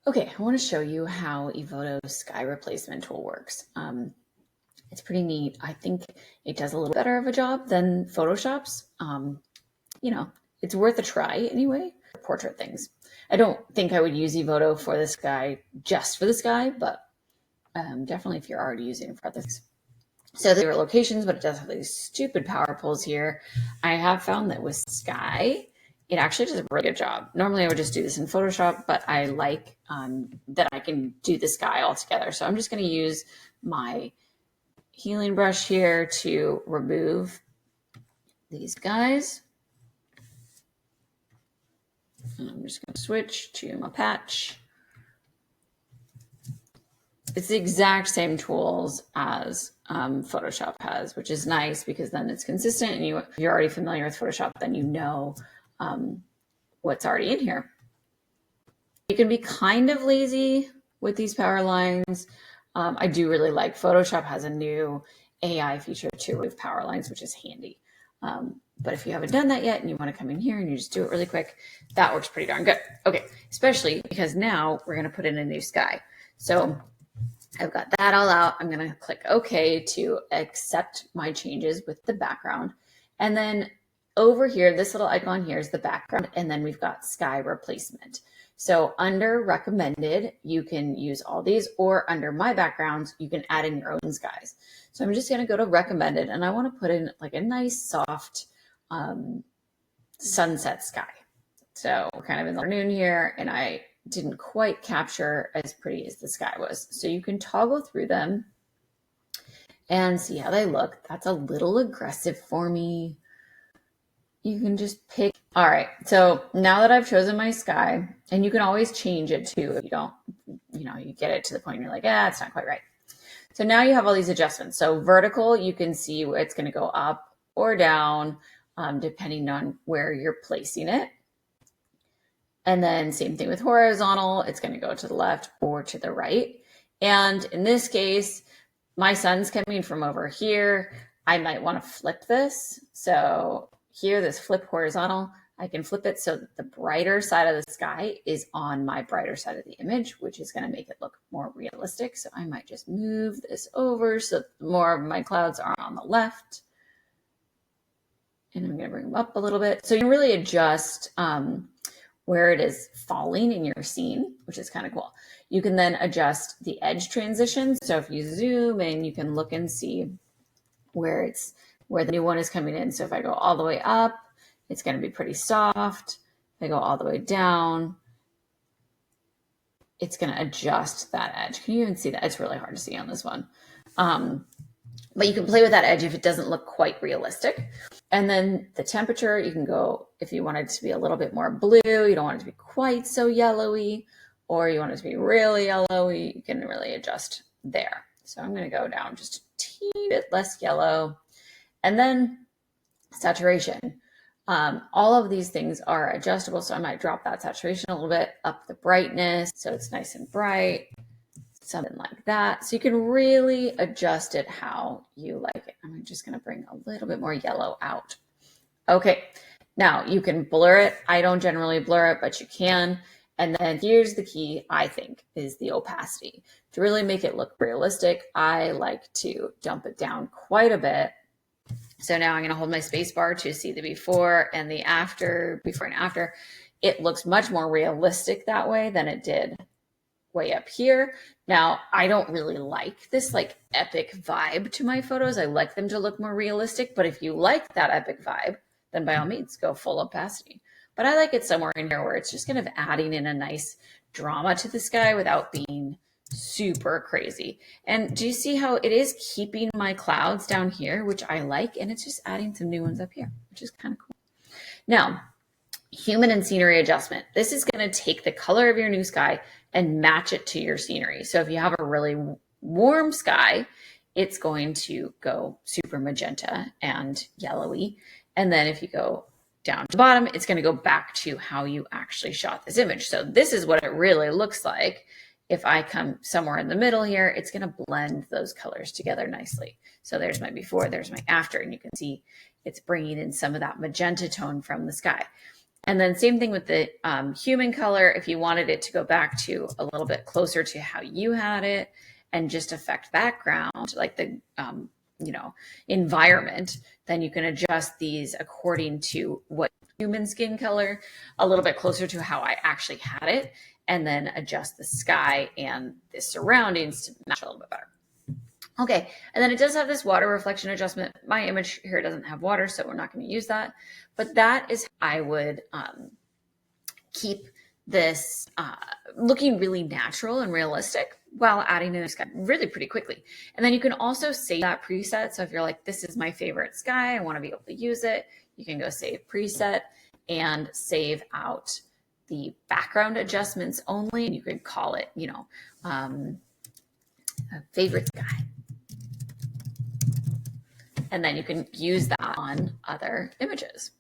Okay, I want to show you how Evoto Sky Replacement tool works. It's pretty neat. I think it does a little better of a job than Photoshop's. You know, it's worth a try anyway. Portrait things. I don't think I would use Evoto for the sky, just for the sky, but definitely if you're already using it for other things. So there are locations, but it does have these stupid power pulls here. I have found that with sky, it actually does a really good job. Normally I would just do this in Photoshop, but I like that I can do the sky all together. So I'm just going to use my healing brush here to remove these guys. And I'm just going to switch to my patch. It's the exact same tools as Photoshop has, which is nice because then it's consistent, and if you're already familiar with Photoshop, then you know what's already in here. You can be kind of lazy with these power lines. I do really like Photoshop has a new AI feature to remove power lines, which is handy. But if you haven't done that yet and you want to come in here and you just do it really quick, that works pretty darn good. Okay, especially because now we're going to put in a new sky. So I've got that all out. I'm going to click OK to accept my changes with the background. And then over here, this little icon here is the background. And then we've got sky replacement. So under recommended, you can use all these, or under my backgrounds, you can add in your own skies. So I'm just going to go to recommended, and I want to put in like a nice soft sunset sky. So we're kind of in the afternoon here, and I didn't quite capture as pretty as the sky was. So you can toggle through them and see how they look. That's a little aggressive for me. You can just pick. All right, so now that I've chosen my sky, and you can always change it too if you don't, you get it to the point you're like, it's not quite right. So now you have all these adjustments. So vertical, you can see where it's going to go up or down, depending on where you're placing it. And then same thing with horizontal, it's going to go to the left or to the right. And in this case, my sun's coming from over here. I might want to flip this. So here, this flip horizontal, I can flip it so that the brighter side of the sky is on my brighter side of the image, which is going to make it look more realistic. So I might just move this over so more of my clouds are on the left. And I'm going to bring them up a little bit. So you can really adjust where it is falling in your scene, which is kind of cool. You can then adjust the edge transition. So if you zoom in, you can look and see where the new one is coming in. So if I go all the way up, it's going to be pretty soft. If I go all the way down, it's going to adjust that edge. Can you even see that? It's really hard to see on this one. But you can play with that edge if it doesn't look quite realistic. And then the temperature, you can go, if you want it to be a little bit more blue, you don't want it to be quite so yellowy, or you want it to be really yellowy, you can really adjust there. So I'm going to go down just a teeny bit less yellow. And then saturation. All of these things are adjustable. So I might drop that saturation a little bit, up the brightness so it's nice and bright, something like that. So you can really adjust it how you like it. I'm just going to bring a little bit more yellow out. Okay, now you can blur it. I don't generally blur it, but you can. And then here's the key, I think, is the opacity. To really make it look realistic, I like to dump it down quite a bit. So now I'm going to hold my space bar to see the before and the after, before and after. It looks much more realistic that way than it did way up here. Now, I don't really like this like epic vibe to my photos. I like them to look more realistic, but if you like that epic vibe, then by all means, go full opacity. But I like it somewhere in here where it's just kind of adding in a nice drama to the sky without being super crazy. And do you see how it is keeping my clouds down here, which I like, and it's just adding some new ones up here, which is kind of cool. Now, human and scenery adjustment. This is going to take the color of your new sky and match it to your scenery. So if you have a really warm sky, it's going to go super magenta and yellowy. And then if you go down to the bottom, it's going to go back to how you actually shot this image. So this is what it really looks like. If I come somewhere in the middle here, it's going to blend those colors together nicely. So there's my before, there's my after, and you can see it's bringing in some of that magenta tone from the sky. And then same thing with the human color. If you wanted it to go back to a little bit closer to how you had it and just affect background, like the environment, then you can adjust these according to what human skin color, a little bit closer to how I actually had it, and then adjust the sky and the surroundings to match a little bit better. Okay, and then it does have this water reflection adjustment. My image here doesn't have water, so we're not going to use that. But that is how I would keep this looking really natural and realistic while adding in the sky really pretty quickly. And then you can also save that preset. So if you're like, this is my favorite sky, I want to be able to use it, you can go save preset and save out the background adjustments only. And you can call it, favorite sky. And then you can use that on other images.